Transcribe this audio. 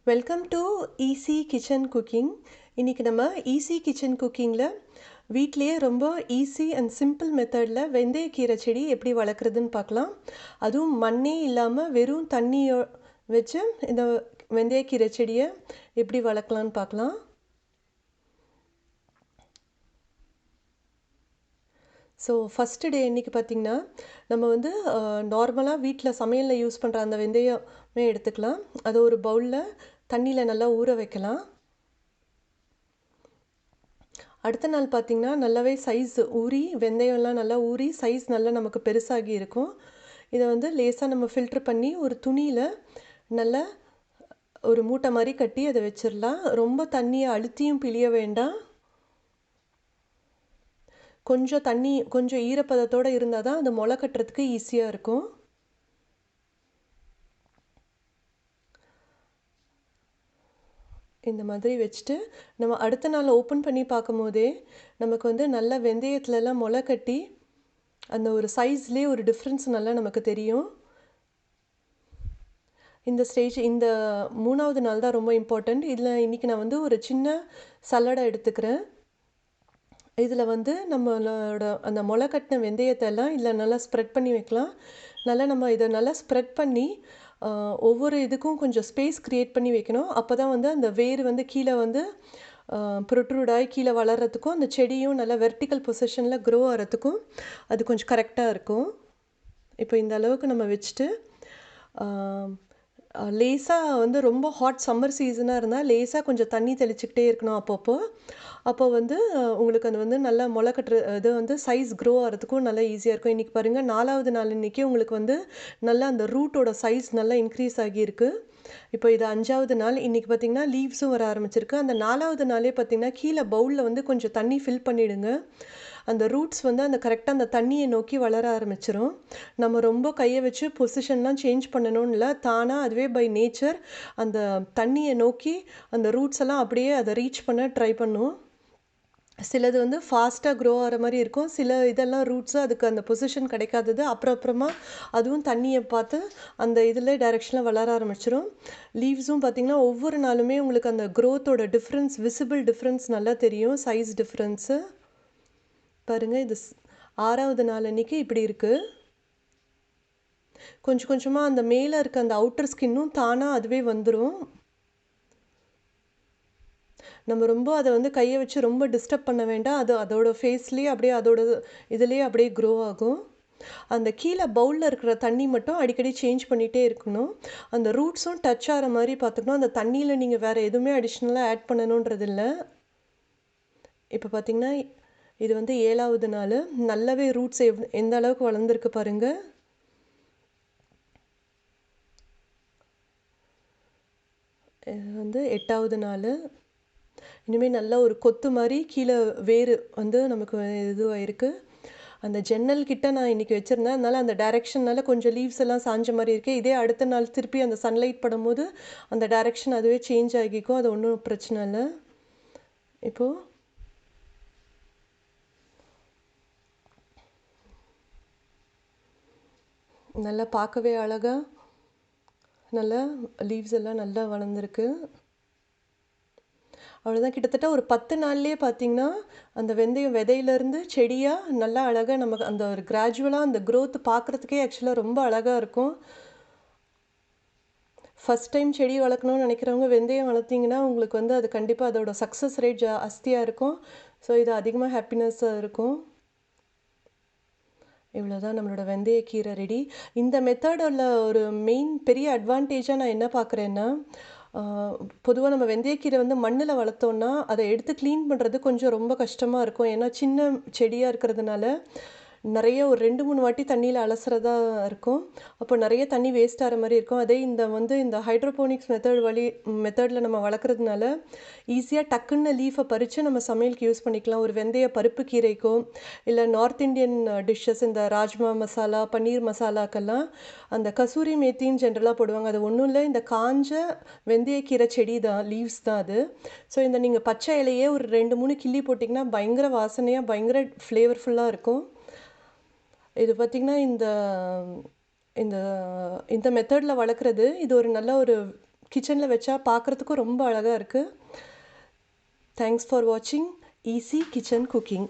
Welcome to easy kitchen cooking. இன்றைக்கி நம்ம easy kitchen குக்கிங்கில் வீட்டிலையே ரொம்ப ஈஸி அண்ட் சிம்பிள் மெத்தடில் வெந்தயக்கீரை செடி எப்படி வளர்க்குறதுன்னு பார்க்கலாம். அதுவும் மண்ணே இல்லாமல் வெறும் தண்ணியை வச்சு இந்த வெந்தயக்கீரை செடியை எப்படி வளர்க்கலான்னு பார்க்கலாம். ஸோ ஃபஸ்ட்டு டே இன்றைக்கி பார்த்திங்கன்னா நம்ம வந்து நார்மலாக வீட்டில் சமையலில் யூஸ் பண்ணுற அந்த வெந்தயமே எடுத்துக்கலாம். அதை ஒரு பவுலில் தண்ணியில் நல்லா ஊற வைக்கலாம். அடுத்த நாள் பார்த்திங்கன்னா நல்லாவே சைஸ் ஊறி வெந்தயம்லாம் நல்லா ஊறி சைஸ் நல்லா நமக்கு பெருசாகி இருக்கும். இதை வந்து லேசாக நம்ம ஃபில்ட்ரு பண்ணி ஒரு துணியில் நல்லா ஒரு மூட்டை மாதிரி கட்டி அதை வச்சிடலாம். ரொம்ப தண்ணியை அழுத்தியும் பிழிய வேண்டாம். கொஞ்சம் ஈரப்பதத்தோடு இருந்தால் தான் அது முளை கட்டுறதுக்கு ஈஸியாக இருக்கும். இந்த மாதிரி வச்சுட்டு நம்ம அடுத்த நாள் ஓப்பன் பண்ணி பார்க்கும் போதே நமக்கு வந்து நல்லா வெந்தயத்துலலாம் முளை கட்டி அந்த ஒரு சைஸ்லேயே ஒரு டிஃப்ரென்ஸ் நல்லா நமக்கு தெரியும். இந்த 3வது நாள் தான் ரொம்ப இம்பார்ட்டண்ட். இதில் இன்றைக்கி நான் வந்து ஒரு சின்ன சல்லடை எடுத்துக்கிறேன். இதில் வந்து நம்மளோட அந்த முளை கட்டின வெந்தயத்தெல்லாம் இதில் நல்லா ஸ்ப்ரெட் பண்ணி வைக்கலாம். நம்ம இதை நல்லா ஸ்ப்ரெட் பண்ணி ஒவ்வொரு இதுக்கும் கொஞ்சம் ஸ்பேஸ் க்ரியேட் பண்ணி வைக்கணும். அப்போ தான் வந்து அந்த வேர் வந்து கீழே வந்து ப்ரொட்ரூடாகி கீழே வளர்கிறதுக்கும் அந்த செடியும் நல்லா வெர்டிக்கல் பொசிஷனில் க்ரோ ஆகிறதுக்கும் அது கொஞ்சம் கரெக்டாக இருக்கும். இப்போ இந்த அளவுக்கு நம்ம வச்சுட்டு லேசாக வந்து ரொம்ப ஹாட் சம்மர் சீசனாக இருந்தால் லேசாக கொஞ்சம் தண்ணி தெளிச்சுக்கிட்டே இருக்கணும் அப்போ வந்து உங்களுக்கு அது வந்து நல்லா முளை கட்டுற இது வந்து சைஸ் க்ரோ ஆகிறதுக்கும் நல்லா ஈஸியாக இருக்கும். இன்றைக்கி பாருங்கள் 4வது நாள் இன்றைக்கி உங்களுக்கு வந்து நல்லா அந்த ரூட்டோட சைஸ் நல்லா இன்க்ரீஸ் ஆகியிருக்கு. இப்போ இது 5வது நாள். இன்றைக்கி பார்த்திங்கன்னா லீவ்ஸும் வர ஆரம்பிச்சிருக்கு. அந்த 4வது நாளே பார்த்திங்கன்னா கீழே பவுலில் வந்து கொஞ்சம் தண்ணி ஃபில் பண்ணிவிடுங்க. அந்த ரூட்ஸ் வந்து அந்த கரெக்டாக அந்த தண்ணியை நோக்கி வளர ஆரம்பிச்சிடும். நம்ம ரொம்ப கையை வச்சு பொசிஷன்லாம் சேஞ்ச் பண்ணணும்னு இல்லை, தானாக அதுவே பை நேச்சர் அந்த தண்ணியை நோக்கி அந்த ரூட்ஸ் எல்லாம் அப்படியே அதை ரீச் பண்ண ட்ரை பண்ணும். சிலது வந்து ஃபாஸ்ட்டாக க்ரோ ஆகிற மாதிரி இருக்கும். சில இதெல்லாம் ரூட்ஸு அதுக்கு அந்த பொசிஷன் கிடைக்காதது அப்புறமா அதுவும் தண்ணியை பார்த்து அந்த இதில் டைரெக்ஷனில் வளர ஆரம்பிச்சிடும். லீவ்ஸும் பார்த்திங்கன்னா ஒவ்வொரு நாளுமே உங்களுக்கு அந்த க்ரோத்தோட டிஃப்ரென்ஸ் விசிபிள் டிஃப்ரென்ஸ் நல்லா தெரியும். சைஸ் டிஃப்ரென்ஸு பாருங்கள். இது 6வது நாள் அன்றைக்கி இப்படி இருக்குது. கொஞ்சமாக அந்த மேலே இருக்க அந்த அவுட்டர் ஸ்கின்னும் தானாக அதுவே வந்துடும். நம்ம ரொம்ப அதை வந்து கையை வச்சு ரொம்ப டிஸ்டர்ப் பண்ண வேண்டாம். அதோட ஃபேஸ்லேயே அப்படியே அதோட இதுலேயே அப்படியே க்ரோ ஆகும். அந்த கீழே பவுலில் இருக்கிற தண்ணி மட்டும் அடிக்கடி சேஞ்ச் பண்ணிகிட்டே இருக்கணும். அந்த ரூட்ஸும் டச் ஆகிற மாதிரி பார்த்துக்கணும். அந்த தண்ணியில் நீங்கள் வேறு எதுவுமே அடிஷ்னலாக ஆட் பண்ணணுன்றது இல்லை. இப்போ பார்த்திங்கன்னா இது வந்து 7வது நாள். நல்லாவே ரூட்ஸ் எந்த அளவுக்கு வளர்ந்துருக்கு பாருங்கள். இது வந்து 8வது நாள். இனிமேல் நல்லா ஒரு கொத்து மாதிரி கீழே வேர் வந்து நமக்கு இதுவாகிருக்கு. அந்த ஜன்னல் கிட்ட நான் இன்றைக்கி வச்சுருந்தேன். அதனால் அந்த டைரெக்ஷனால் கொஞ்சம் லீவ்ஸ் எல்லாம் சாஞ்ச மாதிரி இருக்குது. இதே அடுத்த நாள் திருப்பி அந்த சன்லைட் படும்போது அந்த டைரெக்ஷன் அதுவே சேஞ்ச் ஆகிக்கும். அது ஒன்றும் பிரச்சனை இல்லை. இப்போது நல்லா பார்க்கவே அழகாக நல்லா லீவ்ஸ் எல்லாம் நல்லா வளர்ந்துருக்கு. அவ்வளோதான். கிட்டத்தட்ட ஒரு 10 நாள்லேயே பார்த்திங்கன்னா அந்த வெந்தயம் விதையிலேருந்து செடியாக நல்லா அழகாக நமக்கு அந்த ஒரு கிராஜுவலாக அந்த க்ரோத் பார்க்குறதுக்கே ஆக்சுவலாக ரொம்ப அழகாக இருக்கும். ஃபஸ்ட் டைம் செடி வளர்க்கணும்னு நினைக்கிறவங்க வெந்தயம் வளர்த்திங்கன்னா உங்களுக்கு வந்து அது கண்டிப்பாக அதோட சக்ஸஸ் ரேட் ஜாஸ்தியாக இருக்கும். ஸோ இது அதிகமாக ஹாப்பினஸ்ஸாக இருக்கும். இவ்வளோதான் நம்மளோட வெந்தயக்கீரை ரெடி. இந்த மெத்தடில் ஒரு மெயின் பெரிய அட்வான்டேஜாக நான் என்ன பார்க்குறேன்னா, பொதுவாக நம்ம வெந்தயக்கீரை வந்து மண்ணில் வளர்த்தோன்னா அதை எடுத்து க்ளீன் பண்ணுறது கொஞ்சம் ரொம்ப கஷ்டமாக இருக்கும். ஏன்னா சின்ன செடியாக இருக்கிறதுனால நிறைய ஒரு 2-3 வாட்டி தண்ணியில் அலசுறதா இருக்கும். அப்போ நிறைய தண்ணி வேஸ்ட் ஆகிற மாதிரி இருக்கும். அதே இந்த ஹைட்ரோபோனிக்ஸ் மெத்தடில் நம்ம வளர்க்குறதுனால ஈஸியாக டக்குன்னு லீஃபை பறித்து நம்ம சமையலுக்கு யூஸ் பண்ணிக்கலாம். ஒரு வெந்தய பருப்பு கீரைக்கோ இல்லை நார்த் இண்டியன் டிஷ்ஷஸ் இந்த ராஜ்மா மசாலா பன்னீர் மசாலாக்கெல்லாம் அந்த கசூரி மேத்தின்னு ஜென்ரலாக போடுவாங்க. அது ஒன்றும் இல்லை, இந்த காஞ்ச வெந்தயக்கீரை செடி தான், லீவ்ஸ் தான் அது. ஸோ இந்த நீங்கள் பச்சை இலையே ஒரு 2-3 கிள்ளி போட்டிங்கன்னா பயங்கர வாசனையாக பயங்கர ஃப்ளேவர்ஃபுல்லாக இருக்கும். இது பார்த்திங்கன்னா இந்த இந்த மெத்தடில் வளர்க்குறது இது ஒரு நல்ல ஒரு கிச்சனில் வச்சா பார்க்குறதுக்கும் ரொம்ப அழகாக இருக்குது. தேங்க்ஸ் ஃபார் வாட்சிங் ஈஸி கிச்சன் குக்கிங்.